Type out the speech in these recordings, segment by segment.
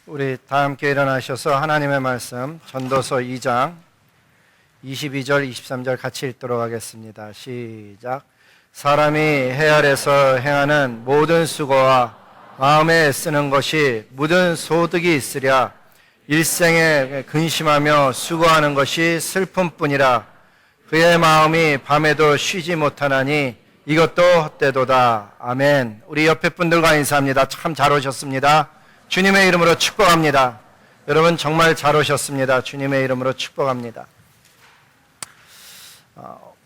우리 다 함께 일어나셔서 하나님의 말씀 전도서 2장 22절 23절 같이 읽도록 하겠습니다. 시작. 사람이 해 아래서 행하는 모든 수고와 마음에 애쓰는 것이 묻은 소득이 있으랴. 일생에 근심하며 수고하는 것이 슬픔뿐이라. 그의 마음이 밤에도 쉬지 못하나니 이것도 헛되도다. 아멘. 우리 옆에 분들과 인사합니다. 참 잘 오셨습니다. 주님의 이름으로 축복합니다. 여러분 정말 잘 오셨습니다. 주님의 이름으로 축복합니다.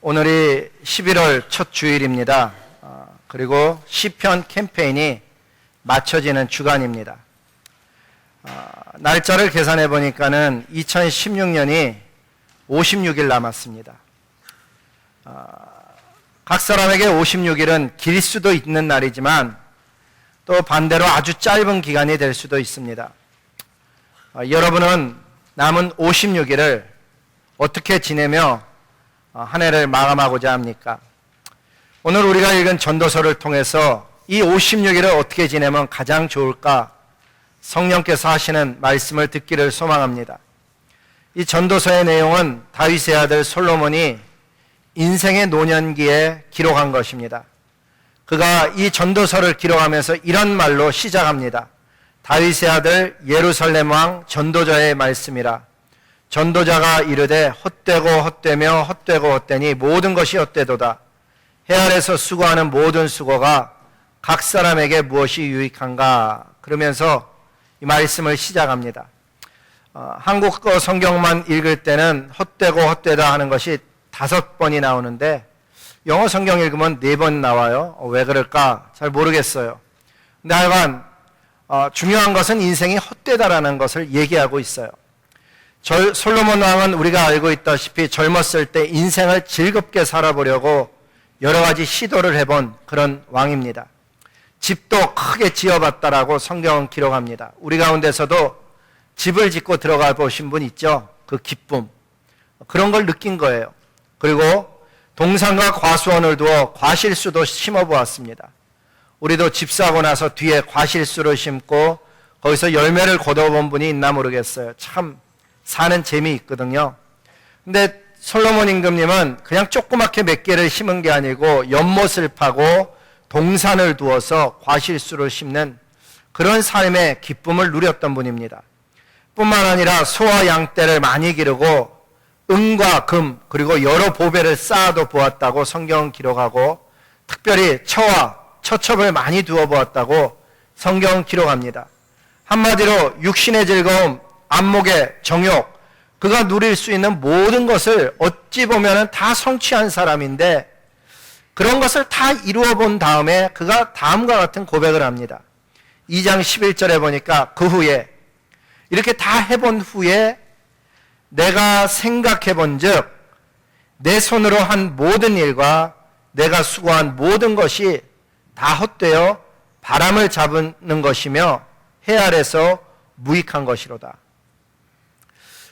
오늘이 11월 첫 주일입니다. 그리고 시편 캠페인이 맞춰지는 주간입니다. 날짜를 계산해 보니까는 2016년이 56일 남았습니다. 각 사람에게 56일은 길 수도 있는 날이지만 또 반대로 아주 짧은 기간이 될 수도 있습니다. 여러분은 남은 56일을 어떻게 지내며 한 해를 마감하고자 합니까? 오늘 우리가 읽은 전도서를 통해서 이 56일을 어떻게 지내면 가장 좋을까? 성령께서 하시는 말씀을 듣기를 소망합니다. 이 전도서의 내용은 다윗의 아들 솔로몬이 인생의 노년기에 기록한 것입니다. 그가 이 전도서를 기록하면서 이런 말로 시작합니다. 다윗의 아들 예루살렘 왕 전도자의 말씀이라. 전도자가 이르되 헛되고 헛되며 헛되고 헛되니 모든 것이 헛되도다. 해 아래서 수고하는 모든 수고가 각 사람에게 무엇이 유익한가? 그러면서 이 말씀을 시작합니다. 한국어 성경만 읽을 때는 헛되고 헛되다 하는 것이 5번이 나오는데 영어 성경 읽으면 4번 나와요. 왜 그럴까? 잘 모르겠어요. 근데 하여간 중요한 것은 인생이 헛되다라는 것을 얘기하고 있어요. 솔로몬 왕은 우리가 알고 있다시피 젊었을 때 인생을 즐겁게 살아보려고 여러 가지 시도를 해본 그런 왕입니다. 집도 크게 지어봤다라고 성경은 기록합니다. 우리 가운데서도 집을 짓고 들어가 보신 분 있죠? 그 기쁨. 그런 걸 느낀 거예요. 그리고 동산과 과수원을 두어 과실수도 심어보았습니다. 우리도 집 사고 나서 뒤에 과실수를 심고 거기서 열매를 거둬본 분이 있나 모르겠어요. 참 사는 재미있거든요. 근데 솔로몬 임금님은 그냥 조그맣게 몇 개를 심은 게 아니고 연못을 파고 동산을 두어서 과실수를 심는 그런 삶의 기쁨을 누렸던 분입니다. 뿐만 아니라 소와 양떼를 많이 기르고 은과 금 그리고 여러 보배를 쌓아도 보았다고 성경은 기록하고 특별히 처와 처첩을 많이 두어 보았다고 성경은 기록합니다. 한마디로 육신의 즐거움, 안목의 정욕, 그가 누릴 수 있는 모든 것을 어찌 보면 다 성취한 사람인데 그런 것을 다 이루어 본 다음에 그가 다음과 같은 고백을 합니다. 2장 11절에 보니까 그 후에 이렇게 다 해본 후에 내가 생각해 본 즉 내 손으로 한 모든 일과 내가 수고한 모든 것이 다 헛되어 바람을 잡는 것이며 해 아래서 무익한 것이로다.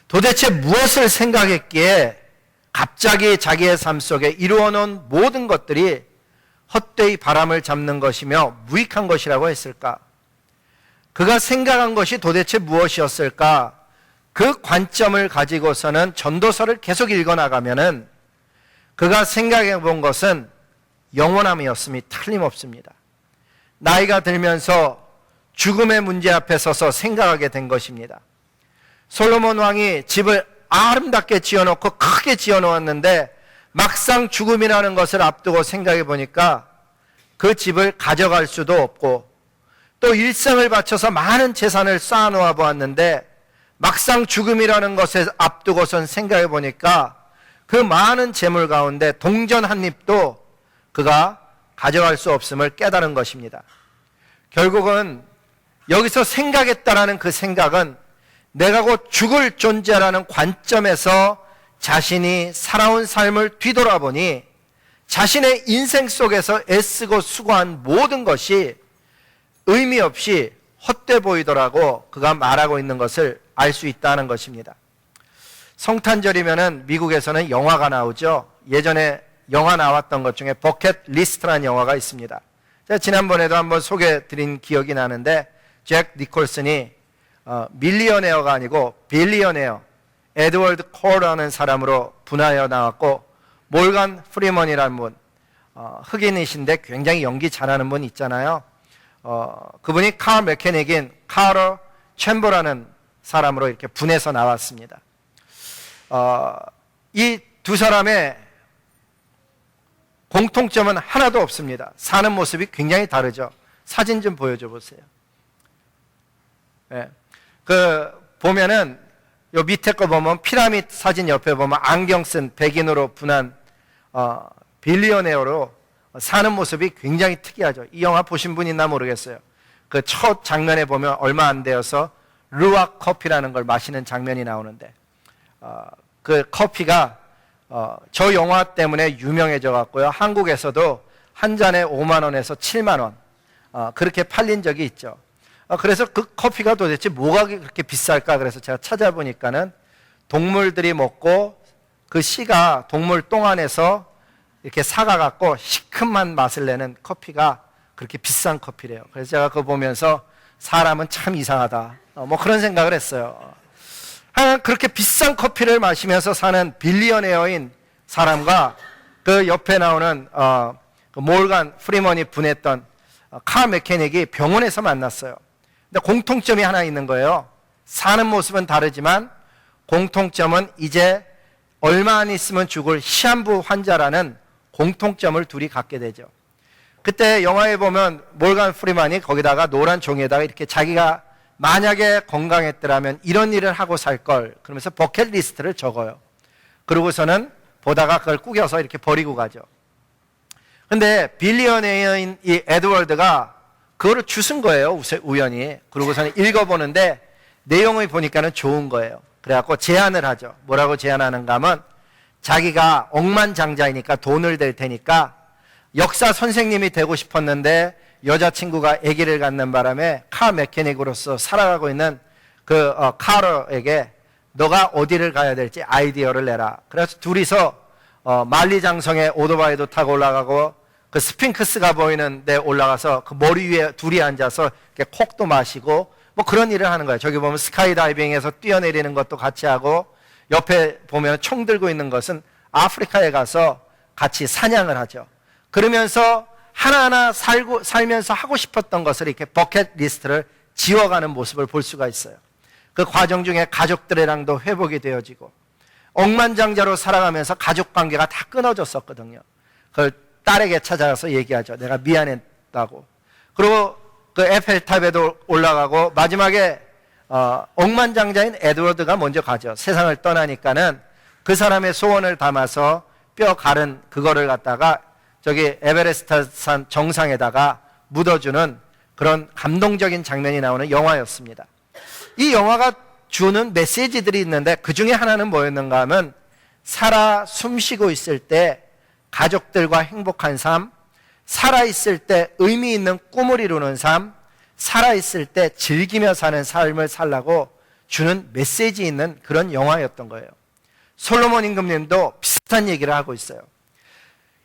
도대체 무엇을 생각했기에 갑자기 자기의 삶 속에 이루어 놓은 모든 것들이 헛되이 바람을 잡는 것이며 무익한 것이라고 했을까? 그가 생각한 것이 도대체 무엇이었을까? 그 관점을 가지고서는 전도서를 계속 읽어나가면은 그가 생각해 본 것은 영원함이었음이 틀림없습니다. 나이가 들면서 죽음의 문제 앞에 서서 생각하게 된 것입니다. 솔로몬 왕이 집을 아름답게 지어놓고 크게 지어놓았는데 막상 죽음이라는 것을 앞두고 생각해 보니까 그 집을 가져갈 수도 없고 또 일생을 바쳐서 많은 재산을 쌓아놓아 보았는데 막상 죽음이라는 것을 앞두고선 생각해 보니까 그 많은 재물 가운데 동전 한 입도 그가 가져갈 수 없음을 깨달은 것입니다. 결국은 여기서 생각했다라는 그 생각은 내가 곧 죽을 존재라는 관점에서 자신이 살아온 삶을 뒤돌아보니 자신의 인생 속에서 애쓰고 수고한 모든 것이 의미 없이 헛돼 보이더라고 그가 말하고 있는 것을 알 수 있다는 것입니다. 성탄절이면은 미국에서는 영화가 나오죠. 예전에 영화 나왔던 것 중에 버켓 리스트라는 영화가 있습니다. 제가 지난번에도 한번 소개해 드린 기억이 나는데 잭 니콜슨이 밀리어네어가 아니고 빌리어네어 에드워드 코어라는 사람으로 분하여 나왔고, 몰간 프리먼이라는 분, 흑인이신데 굉장히 연기 잘하는 분 있잖아요. 그분이 칼 메케닉인 카러 챔버라는 사람으로 이렇게 분해서 나왔습니다. 이 두 사람의 공통점은 하나도 없습니다. 사는 모습이 굉장히 다르죠. 사진 좀 보여줘 보세요. 네. 보면은 요 밑에 거 보면 피라미드 사진 옆에 보면 안경 쓴 백인으로 분한 빌리어네어로 사는 모습이 굉장히 특이하죠. 이 영화 보신 분 있나 모르겠어요. 그 첫 장면에 보면 얼마 안 되어서 루아 커피라는 걸 마시는 장면이 나오는데, 그 커피가 저 영화 때문에 유명해져 갖고요. 한국에서도 한 잔에 5만 원에서 7만 원 그렇게 팔린 적이 있죠. 그래서 그 커피가 도대체 뭐가 그렇게 비쌀까? 그래서 제가 찾아보니까는 동물들이 먹고 그 씨가 동물 똥 안에서 이렇게 사가갖고 시큼한 맛을 내는 커피가 그렇게 비싼 커피래요. 그래서 제가 그거 보면서 사람은 참 이상하다. 뭐 그런 생각을 했어요. 그렇게 비싼 커피를 마시면서 사는 빌리어네어인 사람과 그 옆에 나오는 그 몰간 프리먼이 분했던 칼 메케닉이 병원에서 만났어요. 근데 공통점이 하나 있는 거예요. 사는 모습은 다르지만 공통점은 이제 얼마 안 있으면 죽을 시한부 환자라는 공통점을 둘이 갖게 되죠. 그때 영화에 보면 몰간 프리먼이 거기다가 노란 종이에다가 이렇게 자기가 만약에 건강했더라면 이런 일을 하고 살 걸, 그러면서 버킷리스트를 적어요. 그러고서는 보다가 그걸 꾸겨서 이렇게 버리고 가죠. 근데 빌리어네어인 이 에드워드가 그거를 주신 거예요, 우연히. 그러고서는 읽어보는데 내용을 보니까는 좋은 거예요. 그래갖고 제안을 하죠. 뭐라고 제안하는가 하면, 자기가 억만장자이니까 돈을 댈 테니까 역사 선생님이 되고 싶었는데 여자친구가 아기를 갖는 바람에 카 메케닉으로서 살아가고 있는 그 카러에게 너가 어디를 가야 될지 아이디어를 내라. 그래서 둘이서 만리장성에 오토바이도 타고 올라가고 그 스핑크스가 보이는 데 올라가서 그 머리 위에 둘이 앉아서 이렇게 콕도 마시고 뭐 그런 일을 하는 거예요. 저기 보면 스카이다이빙에서 뛰어내리는 것도 같이 하고, 옆에 보면 총 들고 있는 것은 아프리카에 가서 같이 사냥을 하죠. 그러면서 하나하나 살면서 하고 싶었던 것을 이렇게 버킷리스트를 지워가는 모습을 볼 수가 있어요. 그 과정 중에 가족들이랑도 회복이 되어지고, 억만장자로 살아가면서 가족관계가 다 끊어졌었거든요. 그걸 딸에게 찾아가서 얘기하죠. 내가 미안했다고. 그리고 그 에펠탑에도 올라가고, 마지막에 억만장자인 에드워드가 먼저 가죠. 세상을 떠나니까는 그 사람의 소원을 담아서 뼈 가른 그거를 갖다가 저기 에베레스트 산 정상에다가 묻어주는 그런 감동적인 장면이 나오는 영화였습니다. 이 영화가 주는 메시지들이 있는데, 그 중에 하나는 뭐였는가 하면, 살아 숨쉬고 있을 때 가족들과 행복한 삶, 살아있을 때 의미 있는 꿈을 이루는 삶, 살아있을 때 즐기며 사는 삶을 살라고 주는 메시지 있는 그런 영화였던 거예요. 솔로몬 임금님도 비슷한 얘기를 하고 있어요.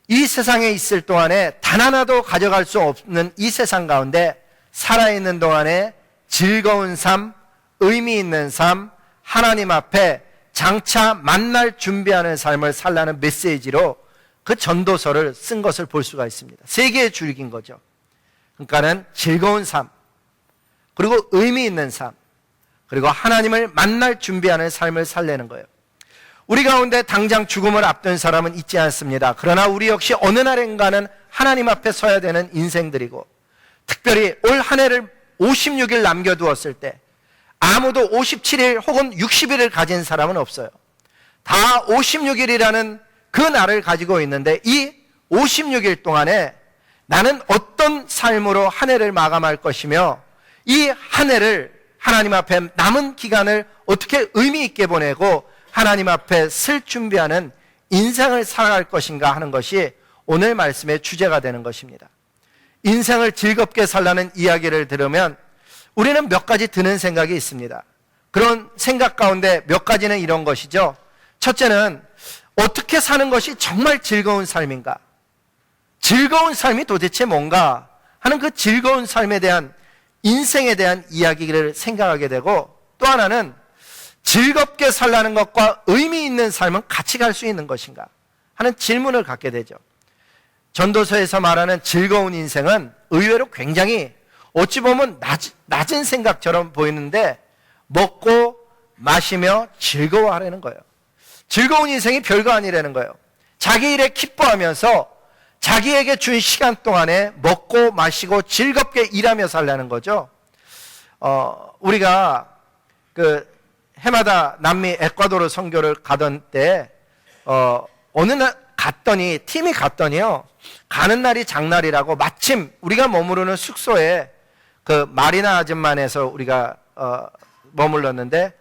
이 세상에 있을 동안에 단 하나도 가져갈 수 없는 이 세상 가운데 살아있는 동안에 즐거운 삶, 의미 있는 삶, 하나님 앞에 장차 만날 준비하는 삶을 살라는 메시지로 그 전도서를 쓴 것을 볼 수가 있습니다. 세 개의 줄기인 거죠. 그러니까는 즐거운 삶, 그리고 의미 있는 삶, 그리고 하나님을 만날 준비하는 삶을 살려는 거예요. 우리 가운데 당장 죽음을 앞둔 사람은 있지 않습니다. 그러나 우리 역시 어느 날인가는 하나님 앞에 서야 되는 인생들이고, 특별히 올 한 해를 56일 남겨두었을 때 아무도 57일 혹은 60일을 가진 사람은 없어요. 다 56일이라는 그 날을 가지고 있는데, 이 56일 동안에 나는 어떤 삶으로 한 해를 마감할 것이며, 이 한 해를 하나님 앞에 남은 기간을 어떻게 의미 있게 보내고 하나님 앞에 쓸 준비하는 인생을 살아갈 것인가 하는 것이 오늘 말씀의 주제가 되는 것입니다. 인생을 즐겁게 살라는 이야기를 들으면 우리는 몇 가지 드는 생각이 있습니다. 그런 생각 가운데 몇 가지는 이런 것이죠. 첫째는 어떻게 사는 것이 정말 즐거운 삶인가? 즐거운 삶이 도대체 뭔가 하는 그 즐거운 삶에 대한, 인생에 대한 이야기를 생각하게 되고, 또 하나는 즐겁게 살라는 것과 의미 있는 삶은 같이 갈 수 있는 것인가 하는 질문을 갖게 되죠. 전도서에서 말하는 즐거운 인생은 의외로 굉장히 어찌 보면 낮은 생각처럼 보이는데 먹고 마시며 즐거워하라는 거예요. 즐거운 인생이 별거 아니라는 거예요. 자기 일에 기뻐하면서 자기에게 준 시간 동안에 먹고 마시고 즐겁게 일하며 살라는 거죠. 우리가 해마다 남미 에콰도르 선교를 가던 때 어느 날 팀이 갔더니요, 가는 날이 장날이라고 마침 우리가 머무르는 숙소에 그 마리나 아줌마네에서 우리가 머물렀는데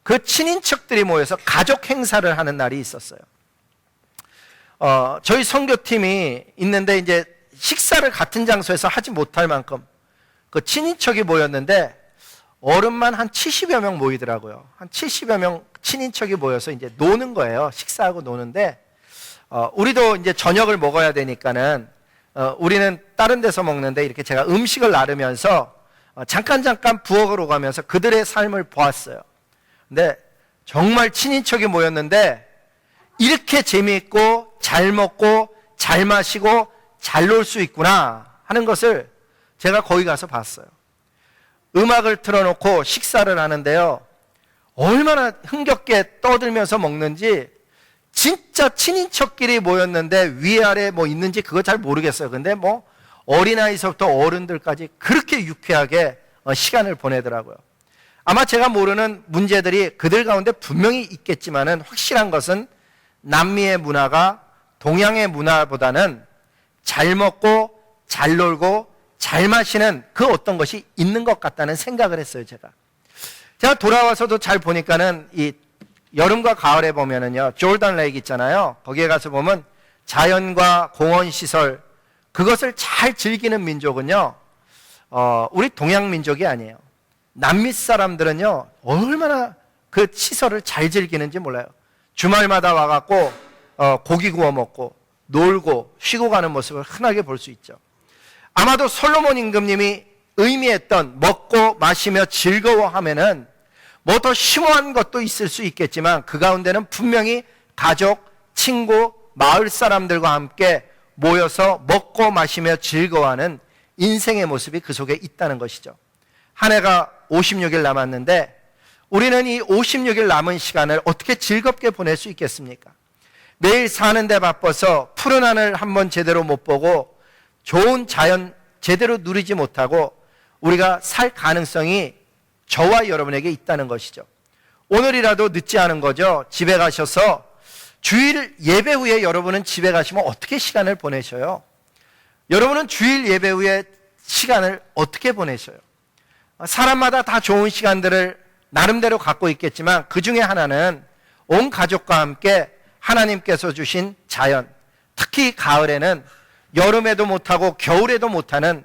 그 친인척들이 모여서 가족 행사를 하는 날이 있었어요. 저희 선교팀이 있는데 이제 식사를 같은 장소에서 하지 못할 만큼 그 친인척이 모였는데 어른만 한 70여 명 모이더라고요. 한 70여 명 친인척이 모여서 이제 노는 거예요. 식사하고 노는데 우리도 이제 저녁을 먹어야 되니까는 우리는 다른 데서 먹는데 이렇게 제가 음식을 나르면서 잠깐 부엌으로 가면서 그들의 삶을 보았어요. 근데 정말 친인척이 모였는데 이렇게 재미있고 잘 먹고 잘 마시고 잘 놀 수 있구나 하는 것을 제가 거기 가서 봤어요. 음악을 틀어놓고 식사를 하는데요, 얼마나 흥겹게 떠들면서 먹는지 진짜 친인척끼리 모였는데 위아래 뭐 있는지 그거 잘 모르겠어요. 근데 뭐 어린아이서부터 어른들까지 그렇게 유쾌하게 시간을 보내더라고요. 아마 제가 모르는 문제들이 그들 가운데 분명히 있겠지만은 확실한 것은 남미의 문화가 동양의 문화보다는 잘 먹고 잘 놀고 잘 마시는 그 어떤 것이 있는 것 같다는 생각을 했어요. 제가 돌아와서도 잘 보니까는 이 여름과 가을에 보면은요, 조던 레이크 있잖아요. 거기에 가서 보면 자연과 공원 시설, 그것을 잘 즐기는 민족은요, 우리 동양 민족이 아니에요. 남미 사람들은요, 얼마나 그 시설을 잘 즐기는지 몰라요. 주말마다 와갖고 고기 구워 먹고 놀고 쉬고 가는 모습을 흔하게 볼 수 있죠. 아마도 솔로몬 임금님이 의미했던 먹고 마시며 즐거워하면은 뭐 더 심오한 것도 있을 수 있겠지만 그 가운데는 분명히 가족, 친구, 마을 사람들과 함께 모여서 먹고 마시며 즐거워하는 인생의 모습이 그 속에 있다는 것이죠. 한 해가 56일 남았는데 우리는 이 56일 남은 시간을 어떻게 즐겁게 보낼 수 있겠습니까? 매일 사는데 바빠서 푸른 하늘 한번 제대로 못 보고 좋은 자연 제대로 누리지 못하고 우리가 살 가능성이 저와 여러분에게 있다는 것이죠. 오늘이라도 늦지 않은 거죠. 집에 가셔서 주일 예배 후에 여러분은 집에 가시면 어떻게 시간을 보내셔요? 여러분은 주일 예배 후에 시간을 어떻게 보내셔요? 사람마다 다 좋은 시간들을 나름대로 갖고 있겠지만 그 중에 하나는 온 가족과 함께 하나님께서 주신 자연, 특히 가을에는 여름에도 못하고 겨울에도 못하는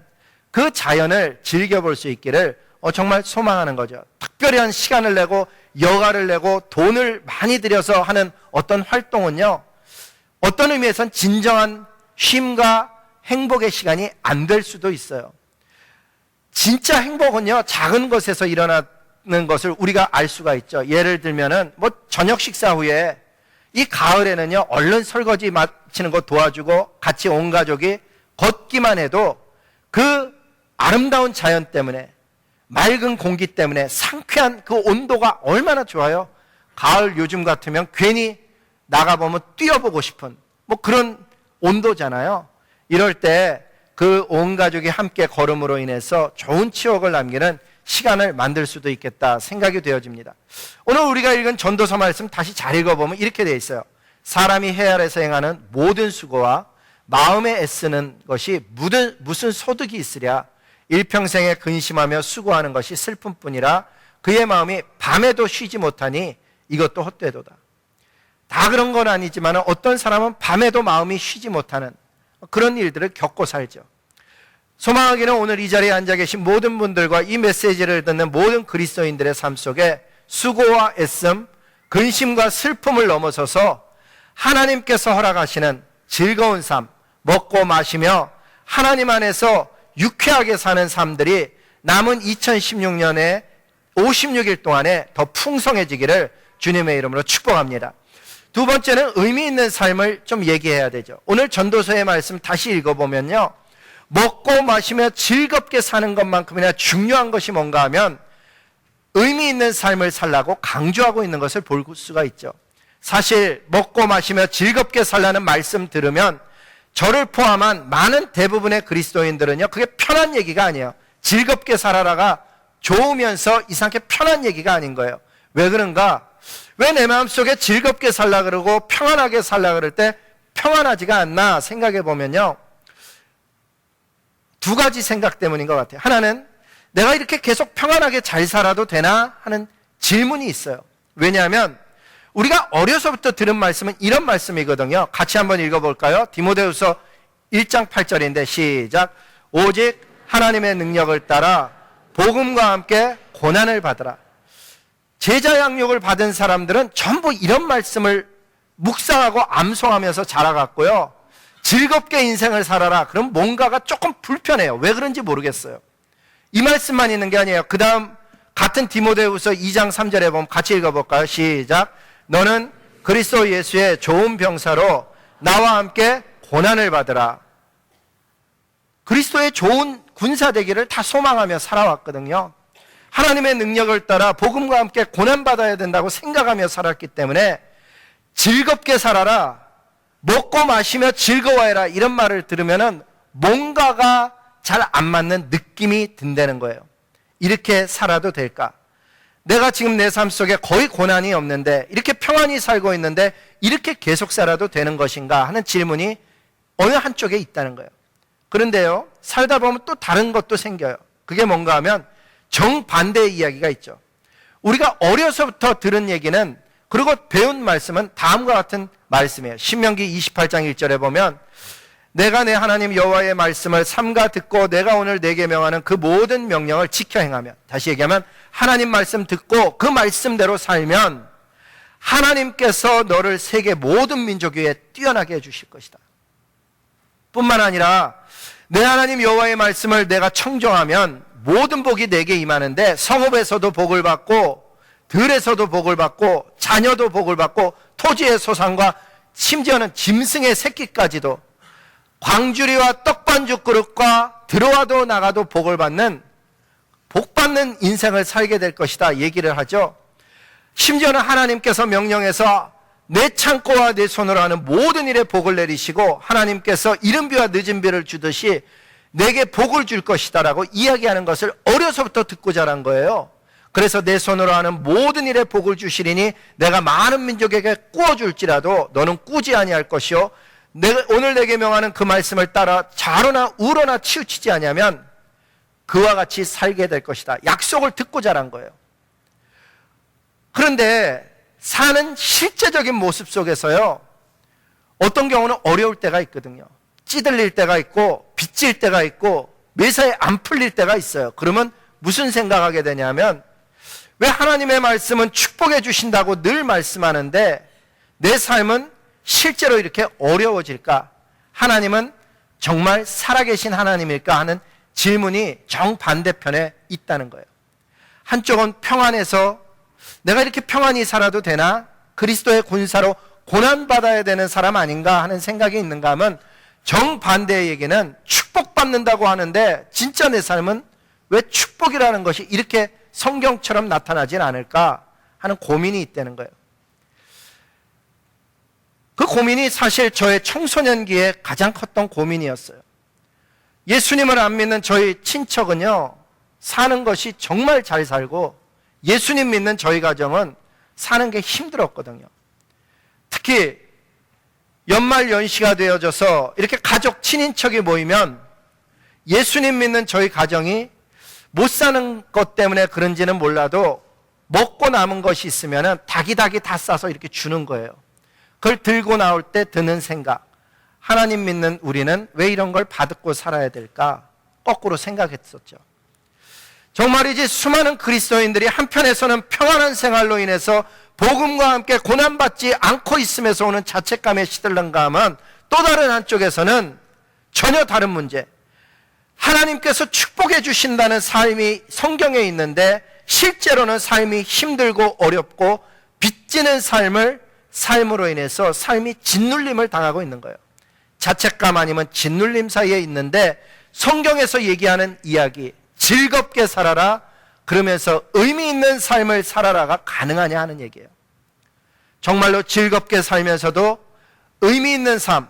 그 자연을 즐겨볼 수 있기를 정말 소망하는 거죠. 특별한 시간을 내고 여가를 내고 돈을 많이 들여서 하는 어떤 활동은요, 어떤 의미에선 진정한 쉼과 행복의 시간이 안 될 수도 있어요. 진짜 행복은요, 작은 것에서 일어나는 것을 우리가 알 수가 있죠. 예를 들면은 뭐 저녁 식사 후에 이 가을에는요, 얼른 설거지 마치는 거 도와주고 같이 온 가족이 걷기만 해도 그 아름다운 자연 때문에, 맑은 공기 때문에 상쾌한 그 온도가 얼마나 좋아요. 가을 요즘 같으면 괜히 나가보면 뛰어보고 싶은 뭐 그런 온도잖아요. 이럴 때 그 온 가족이 함께 걸음으로 인해서 좋은 추억을 남기는 시간을 만들 수도 있겠다 생각이 되어집니다. 오늘 우리가 읽은 전도서 말씀 다시 잘 읽어보면 이렇게 되어 있어요. 사람이 해 아래서 행하는 모든 수고와 마음에 애쓰는 것이 무슨 소득이 있으랴. 일평생에 근심하며 수고하는 것이 슬픔뿐이라. 그의 마음이 밤에도 쉬지 못하니 이것도 헛되도다. 다 그런 건 아니지만 어떤 사람은 밤에도 마음이 쉬지 못하는 그런 일들을 겪고 살죠. 소망하기는 오늘 이 자리에 앉아 계신 모든 분들과 이 메시지를 듣는 모든 그리스도인들의 삶 속에 수고와 애씀, 근심과 슬픔을 넘어서서 하나님께서 허락하시는 즐거운 삶, 먹고 마시며 하나님 안에서 유쾌하게 사는 삶들이 남은 2016년에 56일 동안에 더 풍성해지기를 주님의 이름으로 축복합니다. 두 번째는 의미 있는 삶을 좀 얘기해야 되죠. 오늘 전도서의 말씀 다시 읽어보면요, 먹고 마시며 즐겁게 사는 것만큼이나 중요한 것이 뭔가 하면 의미 있는 삶을 살라고 강조하고 있는 것을 볼 수가 있죠. 사실 먹고 마시며 즐겁게 살라는 말씀 들으면 저를 포함한 많은 대부분의 그리스도인들은요, 그게 편한 얘기가 아니에요. 즐겁게 살아라가 좋으면서 이상하게 편한 얘기가 아닌 거예요. 왜 그런가? 왜 내 마음속에 즐겁게 살라 그러고 평안하게 살라 그럴 때 평안하지가 않나 생각해 보면요, 두 가지 생각 때문인 것 같아요. 하나는 내가 이렇게 계속 평안하게 잘 살아도 되나 하는 질문이 있어요. 왜냐하면 우리가 어려서부터 들은 말씀은 이런 말씀이거든요. 같이 한번 읽어볼까요? 디모데후서 1장 8절인데 시작. 오직 하나님의 능력을 따라 복음과 함께 고난을 받으라. 제자 양육을 받은 사람들은 전부 이런 말씀을 묵상하고 암송하면서 자라갔고요, 즐겁게 인생을 살아라. 그럼 뭔가가 조금 불편해요. 왜 그런지 모르겠어요. 이 말씀만 있는 게 아니에요. 그 다음 같은 디모데후서 2장 3절에 보면 같이 읽어볼까요? 시작. 너는 그리스도 예수의 좋은 병사로 나와 함께 고난을 받으라. 그리스도의 좋은 군사 되기를 다 소망하며 살아왔거든요. 하나님의 능력을 따라 복음과 함께 고난받아야 된다고 생각하며 살았기 때문에 즐겁게 살아라, 먹고 마시며 즐거워해라, 이런 말을 들으면 뭔가가 잘 안 맞는 느낌이 든다는 거예요. 이렇게 살아도 될까? 내가 지금 내 삶 속에 거의 고난이 없는데, 이렇게 평안히 살고 있는데 이렇게 계속 살아도 되는 것인가 하는 질문이 어느 한쪽에 있다는 거예요. 그런데요, 살다 보면 또 다른 것도 생겨요. 그게 뭔가 하면 정반대의 이야기가 있죠. 우리가 어려서부터 들은 얘기는, 그리고 배운 말씀은 다음과 같은 말씀이에요. 신명기 28장 1절에 보면 내가 내 하나님 여호와의 말씀을 삼가 듣고 내가 오늘 내게 명하는 그 모든 명령을 지켜 행하면, 다시 얘기하면 하나님 말씀 듣고 그 말씀대로 살면 하나님께서 너를 세계 모든 민족 위에 뛰어나게 해주실 것이다. 뿐만 아니라 내 하나님 여호와의 말씀을 내가 청정하면 모든 복이 내게 임하는데 성읍에서도 복을 받고 들에서도 복을 받고 자녀도 복을 받고 토지의 소산과 심지어는 짐승의 새끼까지도, 광주리와 떡반죽 그릇과 들어와도 나가도 복을 받는, 복받는 인생을 살게 될 것이다 얘기를 하죠. 심지어는 하나님께서 명령해서 내 창고와 내 손으로 하는 모든 일에 복을 내리시고 하나님께서 이른 비와 늦은 비를 주듯이 내게 복을 줄 것이다 라고 이야기하는 것을 어려서부터 듣고 자란 거예요. 그래서 내 손으로 하는 모든 일에 복을 주시리니 내가 많은 민족에게 꾸어줄지라도 너는 꾸지 아니할 것이요, 오늘 내게 명하는 그 말씀을 따라 좌로나 우로나 치우치지 아니하면 그와 같이 살게 될 것이다. 약속을 듣고 자란 거예요. 그런데 사는 실제적인 모습 속에서요, 어떤 경우는 어려울 때가 있거든요. 찌들릴 때가 있고 빚질 때가 있고 매사에 안 풀릴 때가 있어요. 그러면 무슨 생각하게 되냐면, 왜 하나님의 말씀은 축복해 주신다고 늘 말씀하는데 내 삶은 실제로 이렇게 어려워질까? 하나님은 정말 살아계신 하나님일까 하는 질문이 정반대편에 있다는 거예요. 한쪽은 평안해서 내가 이렇게 평안히 살아도 되나? 그리스도의 군사로 고난받아야 되는 사람 아닌가 하는 생각이 있는가 하면, 정반대의 얘기는 축복받는다고 하는데 진짜 내 삶은 왜 축복이라는 것이 이렇게 성경처럼 나타나진 않을까 하는 고민이 있다는 거예요. 그 고민이 사실 저의 청소년기에 가장 컸던 고민이었어요. 예수님을 안 믿는 저희 친척은요, 사는 것이 정말 잘 살고 예수님 믿는 저희 가정은 사는 게 힘들었거든요. 특히 연말 연시가 되어져서 이렇게 가족 친인척이 모이면 예수님 믿는 저희 가정이 못 사는 것 때문에 그런지는 몰라도 먹고 남은 것이 있으면 닭이 다 싸서 이렇게 주는 거예요. 그걸 들고 나올 때 드는 생각, 하나님 믿는 우리는 왜 이런 걸 받고 살아야 될까? 거꾸로 생각했었죠. 정말이지 수많은 그리스도인들이 한편에서는 평안한 생활로 인해서 복음과 함께 고난받지 않고 있음에서 오는 자책감에 시들는가 하면, 또 다른 한쪽에서는 전혀 다른 문제, 하나님께서 축복해 주신다는 삶이 성경에 있는데 실제로는 삶이 힘들고 어렵고 빚지는 삶으로 인해서 삶이 짓눌림을 당하고 있는 거예요. 자책감 아니면 짓눌림 사이에 있는데, 성경에서 얘기하는 이야기, 즐겁게 살아라, 그러면서 의미 있는 삶을 살아라가 가능하냐 하는 얘기예요. 정말로 즐겁게 살면서도 의미 있는 삶,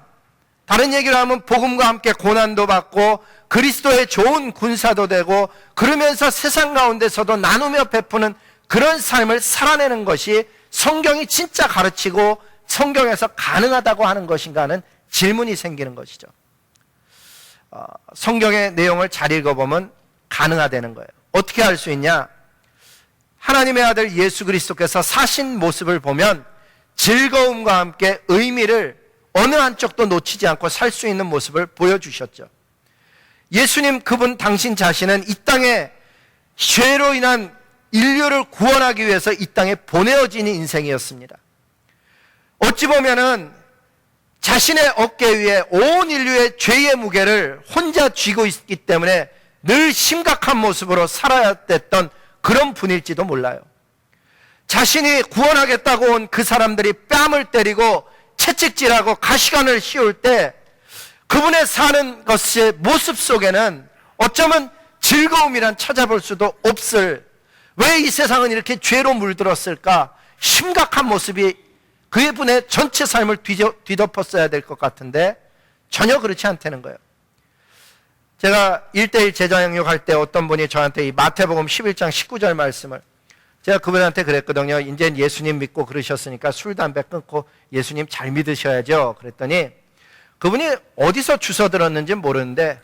다른 얘기로 하면 복음과 함께 고난도 받고 그리스도의 좋은 군사도 되고, 그러면서 세상 가운데서도 나누며 베푸는 그런 삶을 살아내는 것이 성경이 진짜 가르치고 성경에서 가능하다고 하는 것인가 하는 질문이 생기는 것이죠. 성경의 내용을 잘 읽어보면 가능하다는 거예요. 어떻게 할 수 있냐? 하나님의 아들 예수 그리스도께서 사신 모습을 보면 즐거움과 함께 의미를 어느 한쪽도 놓치지 않고 살 수 있는 모습을 보여주셨죠. 예수님, 그분 당신 자신은 이 땅에 죄로 인한 인류를 구원하기 위해서 이 땅에 보내어진 인생이었습니다. 어찌 보면은 자신의 어깨 위에 온 인류의 죄의 무게를 혼자 쥐고 있기 때문에 늘 심각한 모습으로 살아야 됐던 그런 분일지도 몰라요. 자신이 구원하겠다고 온 그 사람들이 뺨을 때리고 채찍질하고 가시관을 씌울 때 그분의 사는 것의 모습 속에는 어쩌면 즐거움이란 찾아볼 수도 없을, 왜 이 세상은 이렇게 죄로 물들었을까? 심각한 모습이 그분의 전체 삶을 뒤덮었어야 될 것 같은데 전혀 그렇지 않다는 거예요. 제가 1:1 제자양육 할 때 어떤 분이 저한테 이 마태복음 11장 19절 말씀을, 제가 그분한테 그랬거든요. 이제 예수님 믿고 그러셨으니까 술, 담배 끊고 예수님 잘 믿으셔야죠. 그랬더니 그분이 어디서 주워 들었는지 모르는데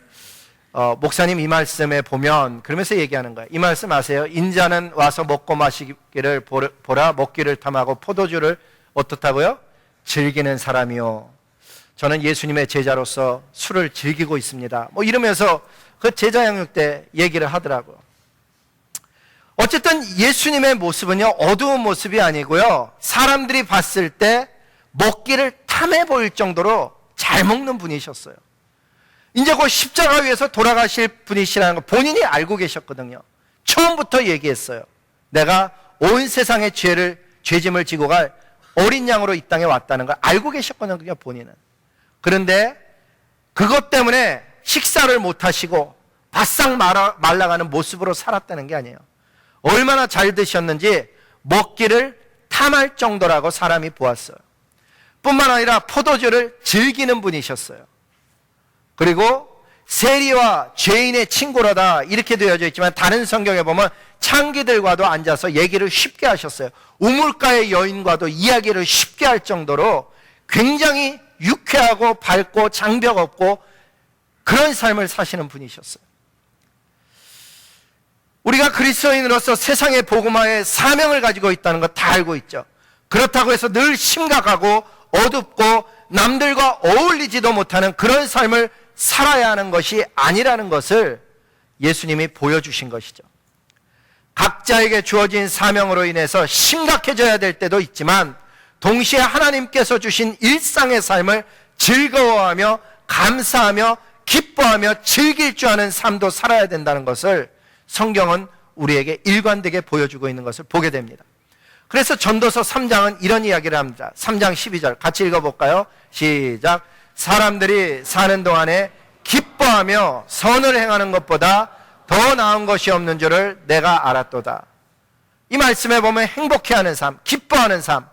목사님 이 말씀에 보면, 그러면서 얘기하는 거예요. 이 말씀 아세요? 인자는 와서 먹고 마시기를 보라, 먹기를 탐하고 포도주를 어떻다고요? 즐기는 사람이요. 저는 예수님의 제자로서 술을 즐기고 있습니다. 뭐 이러면서 그 제자 양육 때 얘기를 하더라고요. 어쨌든 예수님의 모습은요, 어두운 모습이 아니고요, 사람들이 봤을 때 먹기를 탐해 보일 정도로 잘 먹는 분이셨어요. 이제 그 십자가 위에서 돌아가실 분이시라는 거 본인이 알고 계셨거든요. 처음부터 얘기했어요. 내가 온 세상의 죄짐을 지고 갈 어린 양으로 이 땅에 왔다는 걸 알고 계셨거든요, 본인은. 그런데 그것 때문에 식사를 못 하시고 바싹 말라가는 모습으로 살았다는 게 아니에요. 얼마나 잘 드셨는지 먹기를 탐할 정도라고 사람이 보았어요. 뿐만 아니라 포도주를 즐기는 분이셨어요. 그리고 세리와 죄인의 친구라다 이렇게 되어져 있지만 다른 성경에 보면 창기들과도 앉아서 얘기를 쉽게 하셨어요. 우물가의 여인과도 이야기를 쉽게 할 정도로 굉장히 유쾌하고 밝고 장벽 없고 그런 삶을 사시는 분이셨어요. 우리가 그리스도인으로서 세상의 복음화의 사명을 가지고 있다는 거 다 알고 있죠. 그렇다고 해서 늘 심각하고 어둡고 남들과 어울리지도 못하는 그런 삶을 살아야 하는 것이 아니라는 것을 예수님이 보여주신 것이죠. 각자에게 주어진 사명으로 인해서 심각해져야 될 때도 있지만 동시에 하나님께서 주신 일상의 삶을 즐거워하며 감사하며 기뻐하며 즐길 줄 아는 삶도 살아야 된다는 것을 성경은 우리에게 일관되게 보여주고 있는 것을 보게 됩니다. 그래서 전도서 3장은 이런 이야기를 합니다. 3장 12절 같이 읽어볼까요? 시작. 사람들이 사는 동안에 기뻐하며 선을 행하는 것보다 더 나은 것이 없는 줄을 내가 알았도다. 이 말씀에 보면 행복해하는 삶, 기뻐하는 삶,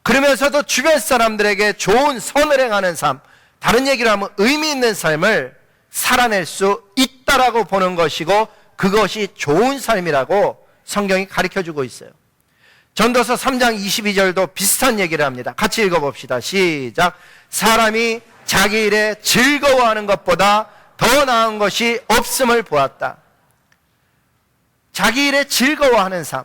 그러면서도 주변 사람들에게 좋은 선을 행하는 삶, 다른 얘기로 하면 의미 있는 삶을 살아낼 수 있다라고 보는 것이고 그것이 좋은 삶이라고 성경이 가르쳐주고 있어요. 전도서 3장 22절도 비슷한 얘기를 합니다. 같이 읽어봅시다. 시작. 사람이 자기 일에 즐거워하는 것보다 더 나은 것이 없음을 보았다. 자기 일에 즐거워하는 삶.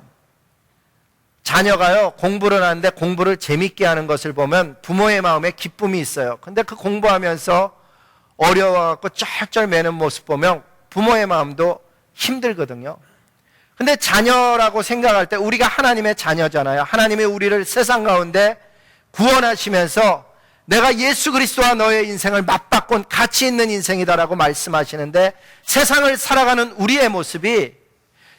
자녀가요, 공부를 하는데 공부를 재밌게 하는 것을 보면 부모의 마음에 기쁨이 있어요. 근데 그 공부하면서 어려워갖고 쩔쩔 매는 모습 보면 부모의 마음도 힘들거든요. 근데 자녀라고 생각할 때 우리가 하나님의 자녀잖아요. 하나님이 우리를 세상 가운데 구원하시면서 내가 예수 그리스도와 너의 인생을 맞바꾼 가치 있는 인생이다라고 말씀하시는데 세상을 살아가는 우리의 모습이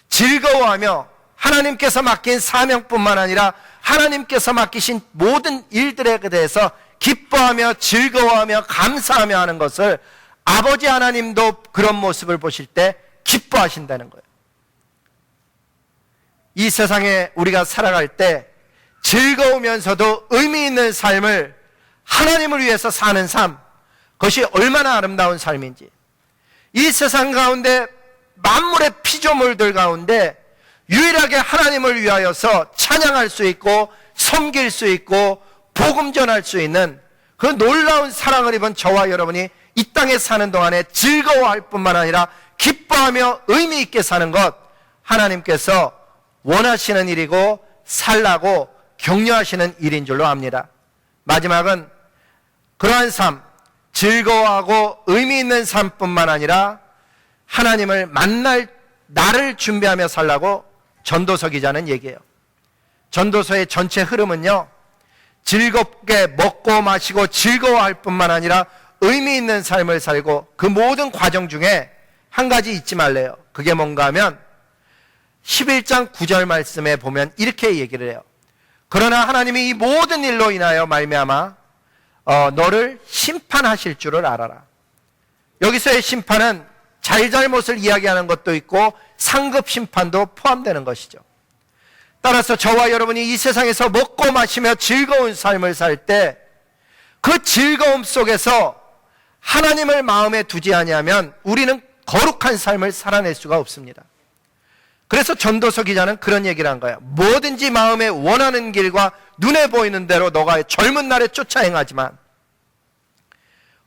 즐거워하며 하나님께서 맡긴 사명뿐만 아니라 하나님께서 맡기신 모든 일들에 대해서 기뻐하며 즐거워하며 감사하며 하는 것을 아버지 하나님도 그런 모습을 보실 때 기뻐하신다는 거예요. 이 세상에 우리가 살아갈 때 즐거우면서도 의미 있는 삶을 하나님을 위해서 사는 삶, 그것이 얼마나 아름다운 삶인지, 이 세상 가운데 만물의 피조물들 가운데 유일하게 하나님을 위하여서 찬양할 수 있고 섬길 수 있고 복음 전할 수 있는 그 놀라운 사랑을 입은 저와 여러분이 이 땅에 사는 동안에 즐거워할 뿐만 아니라 기뻐하며 의미 있게 사는 것, 하나님께서 원하시는 일이고 살라고 격려하시는 일인 줄로 압니다. 마지막은 그러한 삶, 즐거워하고 의미 있는 삶뿐만 아니라 하나님을 만날 날을 준비하며 살라고 전도서 기자는 얘기해요. 전도서의 전체 흐름은요, 즐겁게 먹고 마시고 즐거워할 뿐만 아니라 의미 있는 삶을 살고 그 모든 과정 중에 한 가지 잊지 말래요. 그게 뭔가 하면 11장 9절 말씀에 보면 이렇게 얘기를 해요. 그러나 하나님이 이 모든 일로 인하여 말미암아 너를 심판하실 줄을 알아라. 여기서의 심판은 잘잘못을 이야기하는 것도 있고 상급 심판도 포함되는 것이죠. 따라서 저와 여러분이 이 세상에서 먹고 마시며 즐거운 삶을 살 때 그 즐거움 속에서 하나님을 마음에 두지 아니하면 우리는 거룩한 삶을 살아낼 수가 없습니다. 그래서 전도서 기자는 그런 얘기를 한 거예요. 뭐든지 마음에 원하는 길과 눈에 보이는 대로 너가 젊은 날에 쫓아 행하지만,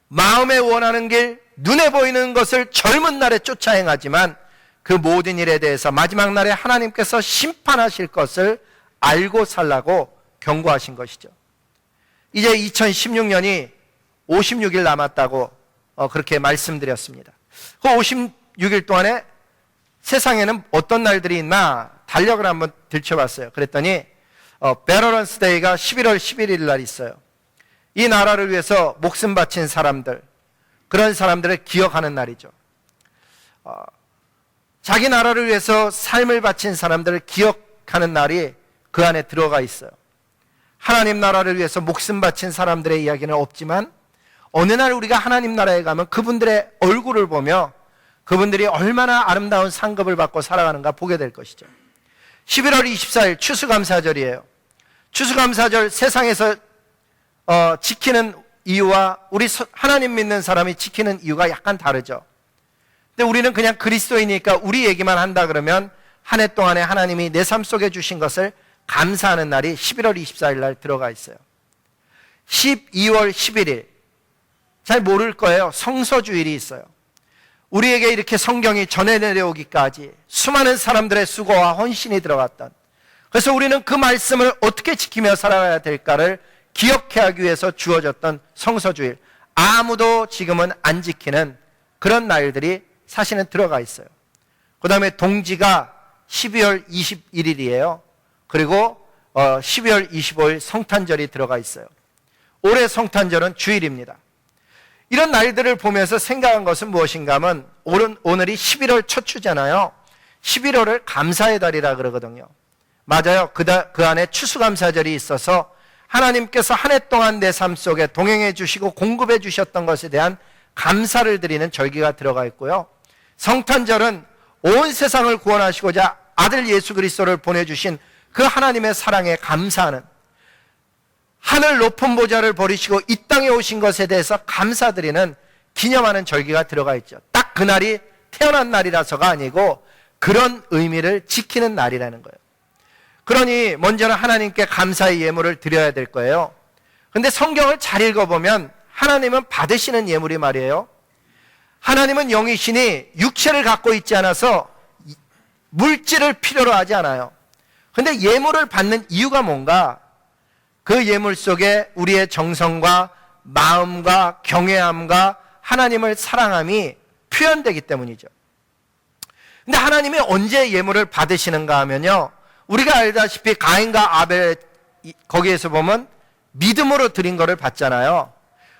마음에 원하는 길, 눈에 보이는 것을 젊은 날에 쫓아 행하지만 그 모든 일에 대해서 마지막 날에 하나님께서 심판하실 것을 알고 살라고 경고하신 것이죠. 이제 2016년이 56일 남았다고 그렇게 말씀드렸습니다. 그 56일 동안에 세상에는 어떤 날들이 있나 달력을 한번 들춰봤어요. 그랬더니 베터런스 데이가 11월 11일 날 있어요. 이 나라를 위해서 목숨 바친 사람들, 그런 사람들을 기억하는 날이죠. 자기 나라를 위해서 삶을 바친 사람들을 기억하는 날이 그 안에 들어가 있어요. 하나님 나라를 위해서 목숨 바친 사람들의 이야기는 없지만 어느 날 우리가 하나님 나라에 가면 그분들의 얼굴을 보며 그분들이 얼마나 아름다운 상급을 받고 살아가는가 보게 될 것이죠. 11월 24일 추수감사절이에요. 추수감사절 세상에서 지키는 이유와 우리 하나님 믿는 사람이 지키는 이유가 약간 다르죠. 근데 우리는 그냥 그리스도이니까 우리 얘기만 한다 그러면 한 해 동안에 하나님이 내 삶 속에 주신 것을 감사하는 날이 11월 24일 날 들어가 있어요. 12월 11일, 잘 모를 거예요. 성서주일이 있어요. 우리에게 이렇게 성경이 전해 내려오기까지 수많은 사람들의 수고와 헌신이 들어갔던, 그래서 우리는 그 말씀을 어떻게 지키며 살아가야 될까를 기억해 하기 위해서 주어졌던 성서주일, 아무도 지금은 안 지키는 그런 날들이 사실은 들어가 있어요. 그 다음에 동지가 12월 21일이에요. 그리고 12월 25일 성탄절이 들어가 있어요. 올해 성탄절은 주일입니다. 이런 날들을 보면서 생각한 것은 무엇인가 하면 오늘이 11월 첫 주잖아요. 11월을 감사의 달이라 그러거든요. 맞아요. 그 안에 추수감사절이 있어서 하나님께서 한 해 동안 내 삶 속에 동행해 주시고 공급해 주셨던 것에 대한 감사를 드리는 절기가 들어가 있고요. 성탄절은 온 세상을 구원하시고자 아들 예수 그리스도를 보내주신 그 하나님의 사랑에 감사하는, 하늘 높은 보좌를 버리시고 이 땅에 오신 것에 대해서 감사드리는, 기념하는 절기가 들어가 있죠. 딱 그날이 태어난 날이라서가 아니고 그런 의미를 지키는 날이라는 거예요. 그러니 먼저는 하나님께 감사의 예물을 드려야 될 거예요. 근데 성경을 잘 읽어보면 하나님은 받으시는 예물이 말이에요, 하나님은 영이시니 육체를 갖고 있지 않아서 물질을 필요로 하지 않아요. 근데 예물을 받는 이유가 뭔가? 그 예물 속에 우리의 정성과 마음과 경외함과 하나님을 사랑함이 표현되기 때문이죠. 근데 하나님이 언제 예물을 받으시는가 하면요, 우리가 알다시피 가인과 아벨, 거기에서 보면 믿음으로 드린 거를 받잖아요.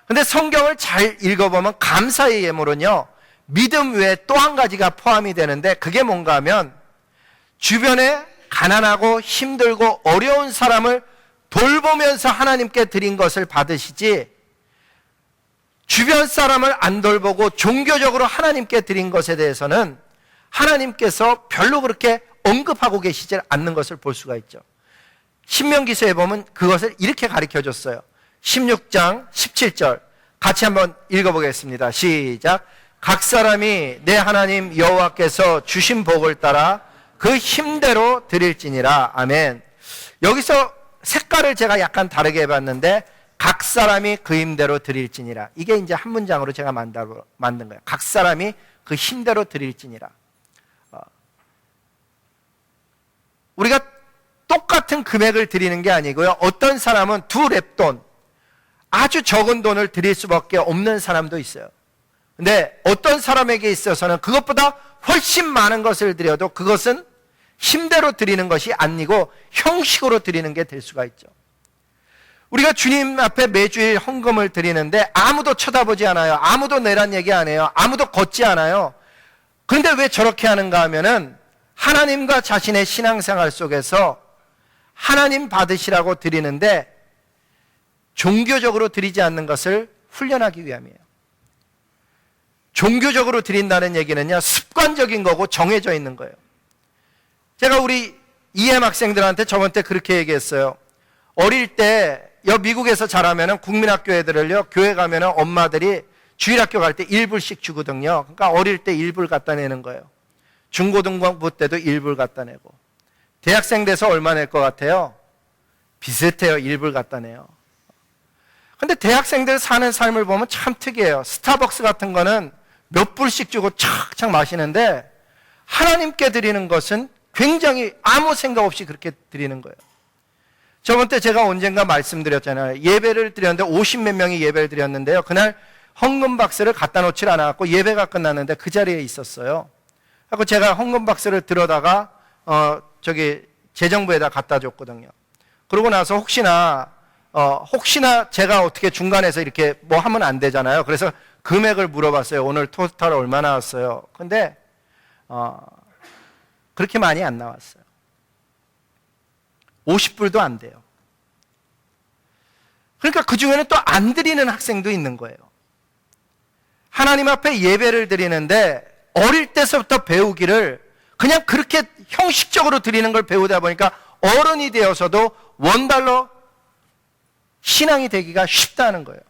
근데 성경을 잘 읽어보면 감사의 예물은요, 믿음 외에 또 한 가지가 포함이 되는데 그게 뭔가 하면 주변에 가난하고 힘들고 어려운 사람을 돌보면서 하나님께 드린 것을 받으시지, 주변 사람을 안 돌보고 종교적으로 하나님께 드린 것에 대해서는 하나님께서 별로 그렇게 언급하고 계시지 않는 것을 볼 수가 있죠. 신명기서에 보면 그것을 이렇게 가르쳐 줬어요. 16장 17절 같이 한번 읽어보겠습니다. 시작. 각 사람이 내 하나님 여호와께서 주신 복을 따라 그 힘대로 드릴지니라. 아멘. 여기서 색깔을 제가 약간 다르게 해봤는데, 각 사람이 그 힘대로 드릴지니라. 이게 이제 한 문장으로 제가 만든 거예요. 각 사람이 그 힘대로 드릴지니라. 우리가 똑같은 금액을 드리는 게 아니고요. 어떤 사람은 2렙돈, 아주 적은 돈을 드릴 수밖에 없는 사람도 있어요. 근데 어떤 사람에게 있어서는 그것보다 훨씬 많은 것을 드려도 그것은 힘대로 드리는 것이 아니고 형식으로 드리는 게 될 수가 있죠. 우리가 주님 앞에 매주일 헌금을 드리는데 아무도 쳐다보지 않아요. 아무도 내란 얘기 안 해요. 아무도 걷지 않아요. 그런데 왜 저렇게 하는가 하면은 하나님과 자신의 신앙생활 속에서 하나님 받으시라고 드리는데 종교적으로 드리지 않는 것을 훈련하기 위함이에요. 종교적으로 드린다는 얘기는요, 습관적인 거고 정해져 있는 거예요. 제가 우리 EM 학생들한테 저번 때 그렇게 얘기했어요. 어릴 때 미국에서 자라면은 국민학교 애들을요, 교회 가면은 엄마들이 주일학교 갈 때 1불씩 주거든요. 그러니까 어릴 때 1불 갖다 내는 거예요. 중고등부 때도 1불 갖다 내고. 대학생 돼서 얼마 낼 것 같아요? 비슷해요. 1불 갖다 내요. 근데 대학생들 사는 삶을 보면 참 특이해요. 스타벅스 같은 거는 몇 불씩 주고 착착 마시는데 하나님께 드리는 것은 굉장히 아무 생각 없이 그렇게 드리는 거예요. 저번 때 제가 언젠가 말씀드렸잖아요. 예배를 드렸는데 50몇 명이 예배를 드렸는데요. 그날 헌금 박스를 갖다 놓질 않았고 예배가 끝났는데 그 자리에 있었어요. 그래서 제가 헌금 박스를 들어다가 재정부에다 갖다 줬거든요. 그러고 나서 혹시나 제가 어떻게 중간에서 이렇게 뭐 하면 안 되잖아요. 그래서 금액을 물어봤어요. 오늘 토탈 얼마 나왔어요? 근데 그렇게 많이 안 나왔어요. 50불도 안 돼요. 그러니까 그 중에는 또 안 드리는 학생도 있는 거예요. 하나님 앞에 예배를 드리는데 어릴 때서부터 배우기를 그냥 그렇게 형식적으로 드리는 걸 배우다 보니까 어른이 되어서도 $1 신앙이 되기가 쉽다는 거예요.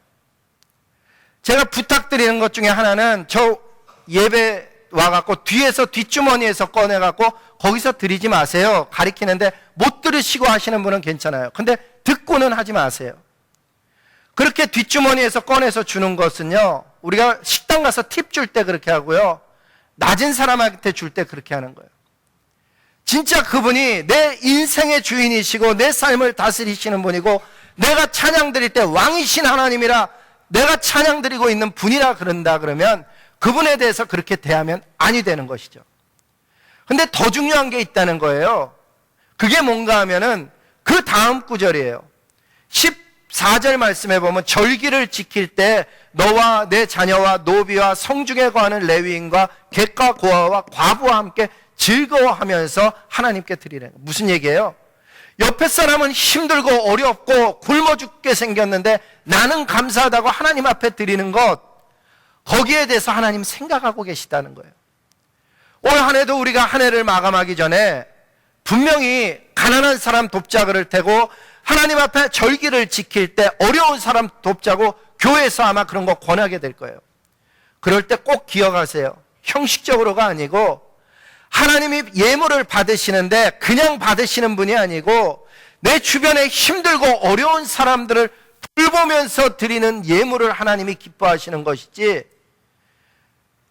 제가 부탁드리는 것 중에 하나는 저 예배 와갖고 뒤에서 뒷주머니에서 꺼내갖고 거기서 드리지 마세요. 가리키는데 못 들으시고 하시는 분은 괜찮아요. 근데 듣고는 하지 마세요. 그렇게 뒷주머니에서 꺼내서 주는 것은요, 우리가 식당 가서 팁 줄 때 그렇게 하고요, 낮은 사람한테 줄 때 그렇게 하는 거예요. 진짜 그분이 내 인생의 주인이시고 내 삶을 다스리시는 분이고 내가 찬양 드릴 때 왕이신 하나님이라 내가 찬양 드리고 있는 분이라 그런다 그러면 그분에 대해서 그렇게 대하면 아니 되는 것이죠. 근데 더 중요한 게 있다는 거예요. 그게 뭔가 하면은 그 다음 구절이에요. 14절 말씀에 보면 절기를 지킬 때 너와 내 자녀와 노비와 성중에 거하는 레위인과 객과 고아와 과부와 함께 즐거워하면서 하나님께 드리는 거예요. 무슨 얘기예요? 옆에 사람은 힘들고 어렵고 굶어 죽게 생겼는데 나는 감사하다고 하나님 앞에 드리는 것, 거기에 대해서 하나님 생각하고 계시다는 거예요. 올 한 해도 우리가 한 해를 마감하기 전에 분명히 가난한 사람 돕자 그럴 테고 하나님 앞에 절기를 지킬 때 어려운 사람 돕자고 교회에서 아마 그런 거 권하게 될 거예요. 그럴 때 꼭 기억하세요. 형식적으로가 아니고 하나님이 예물을 받으시는데 그냥 받으시는 분이 아니고 내 주변에 힘들고 어려운 사람들을 돌보면서 드리는 예물을 하나님이 기뻐하시는 것이지,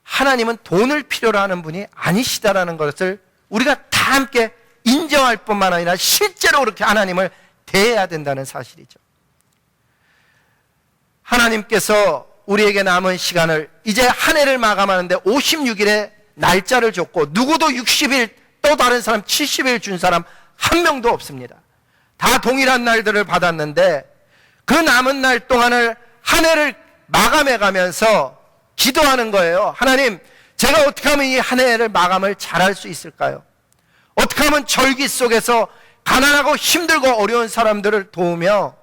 하나님은 돈을 필요로 하는 분이 아니시다라는 것을 우리가 다 함께 인정할 뿐만 아니라 실제로 그렇게 하나님을 대해야 된다는 사실이죠. 하나님께서 우리에게 남은 시간을 이제 한 해를 마감하는데 56일에 날짜를 줬고 누구도 60일 또 다른 사람 70일 준 사람 한 명도 없습니다. 다 동일한 날들을 받았는데 그 남은 날 동안을 한 해를 마감해 가면서 기도하는 거예요. 하나님, 제가 어떻게 하면 이 한 해를 마감을 잘할 수 있을까요? 어떻게 어떻게 하면 절기 속에서 가난하고 힘들고 어려운 사람들을 도우며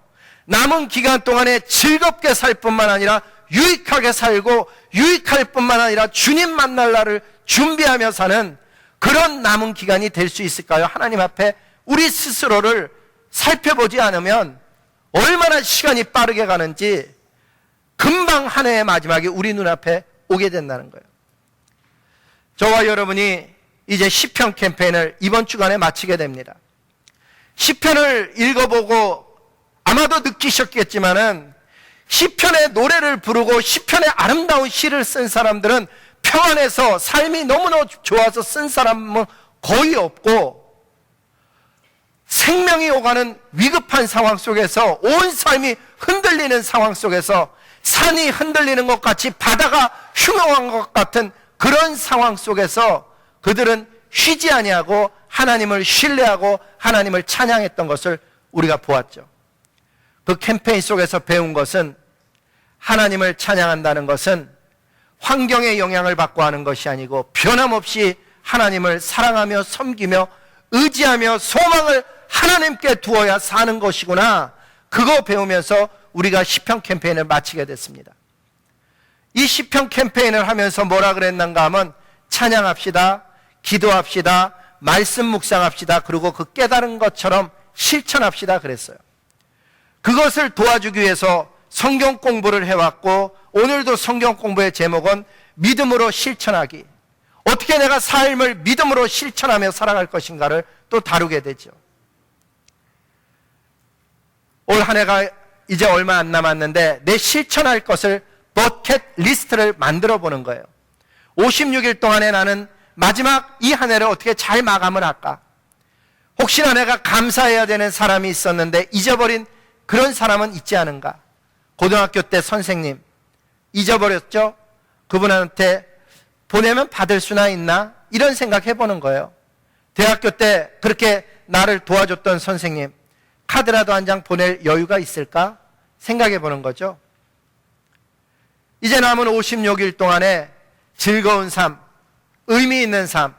남은 기간 동안에 즐겁게 살 뿐만 아니라 유익하게 살고 유익할 뿐만 아니라 주님 만날 날을 준비하며 사는 그런 남은 기간이 될 수 있을까요? 하나님 앞에 우리 스스로를 살펴보지 않으면 얼마나 시간이 빠르게 가는지 금방 한 해의 마지막이 우리 눈앞에 오게 된다는 거예요. 저와 여러분이 이제 시편 캠페인을 이번 주간에 마치게 됩니다. 시편을 읽어보고 아마도 느끼셨겠지만은 시편의 노래를 부르고 시편의 아름다운 시를 쓴 사람들은 평안해서 삶이 너무나 좋아서 쓴 사람은 거의 없고, 생명이 오가는 위급한 상황 속에서 온 삶이 흔들리는 상황 속에서 산이 흔들리는 것 같이 바다가 흉흉한 것 같은 그런 상황 속에서 그들은 쉬지 아니하고 하나님을 신뢰하고 하나님을 찬양했던 것을 우리가 보았죠. 그 캠페인 속에서 배운 것은 하나님을 찬양한다는 것은 환경의 영향을 받고 하는 것이 아니고 변함없이 하나님을 사랑하며 섬기며 의지하며 소망을 하나님께 두어야 사는 것이구나. 그거 배우면서 우리가 시편 캠페인을 마치게 됐습니다. 이 시편 캠페인을 하면서 뭐라 그랬는가 하면 찬양합시다, 기도합시다, 말씀 묵상합시다, 그리고 그 깨달은 것처럼 실천합시다 그랬어요. 그것을 도와주기 위해서 성경 공부를 해왔고, 오늘도 성경 공부의 제목은 믿음으로 실천하기. 어떻게 내가 삶을 믿음으로 실천하며 살아갈 것인가를 또 다루게 되죠. 올 한 해가 이제 얼마 안 남았는데 내 실천할 것을 버켓 리스트를 만들어 보는 거예요. 56일 동안에 나는 마지막 이 한 해를 어떻게 잘 마감을 할까? 혹시나 내가 감사해야 되는 사람이 있었는데 잊어버린 그런 사람은 있지 않은가? 고등학교 때 선생님 잊어버렸죠? 그분한테 보내면 받을 수나 있나? 이런 생각 해보는 거예요. 대학교 때 그렇게 나를 도와줬던 선생님 카드라도 한 장 보낼 여유가 있을까? 생각해 보는 거죠. 이제 남은 56일 동안에 즐거운 삶, 의미 있는 삶,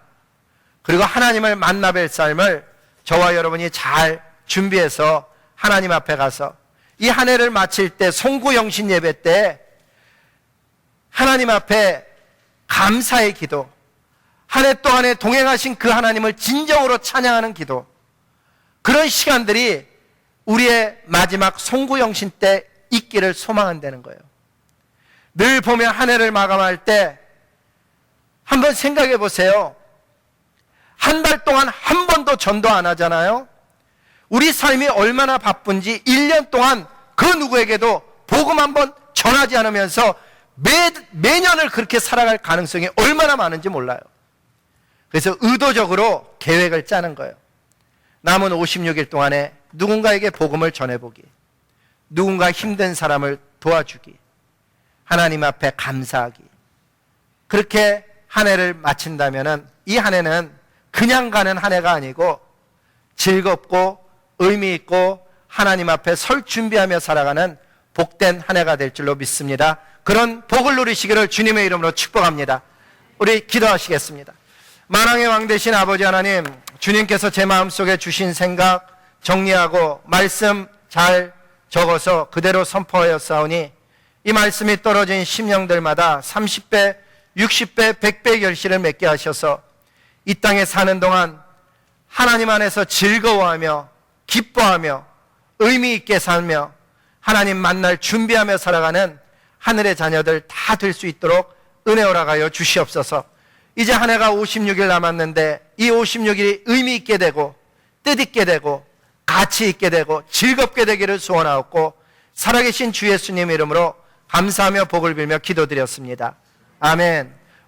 그리고 하나님을 만나뵐 삶을 저와 여러분이 잘 준비해서 하나님 앞에 가서 이 한 해를 마칠 때 송구영신 예배 때 하나님 앞에 감사의 기도, 한 해 동안에 동행하신 그 하나님을 진정으로 찬양하는 기도, 그런 시간들이 우리의 마지막 송구영신 때 있기를 소망한다는 거예요. 늘 보면 한 해를 마감할 때 한번 생각해 보세요. 한 달 동안 한 번도 전도 안 하잖아요. 우리 삶이 얼마나 바쁜지 1년 동안 그 누구에게도 복음 한번 전하지 않으면서 매년을 그렇게 살아갈 가능성이 얼마나 많은지 몰라요. 그래서 의도적으로 계획을 짜는 거예요. 남은 56일 동안에 누군가에게 복음을 전해보기, 누군가 힘든 사람을 도와주기, 하나님 앞에 감사하기. 그렇게 한 해를 마친다면 이 한 해는 그냥 가는 한 해가 아니고 즐겁고 의미 있고 하나님 앞에 설 준비하며 살아가는 복된 한 해가 될 줄로 믿습니다. 그런 복을 누리시기를 주님의 이름으로 축복합니다. 우리 기도하시겠습니다. 만왕의 왕 되신 아버지 하나님, 주님께서 제 마음속에 주신 생각 정리하고 말씀 잘 적어서 그대로 선포하였사오니 이 말씀이 떨어진 심령들마다 30배, 60배, 100배 결실을 맺게 하셔서 이 땅에 사는 동안 하나님 안에서 즐거워하며 기뻐하며 의미 있게 살며 하나님 만날 준비하며 살아가는 하늘의 자녀들 다 될 수 있도록 은혜 허락하여 주시옵소서. 이제 한 해가 56일 남았는데 이 56일이 의미 있게 되고 뜻있게 되고 가치 있게 되고 즐겁게 되기를 소원하옵고 살아계신 주 예수님 이름으로 감사하며 복을 빌며 기도드렸습니다. 아멘.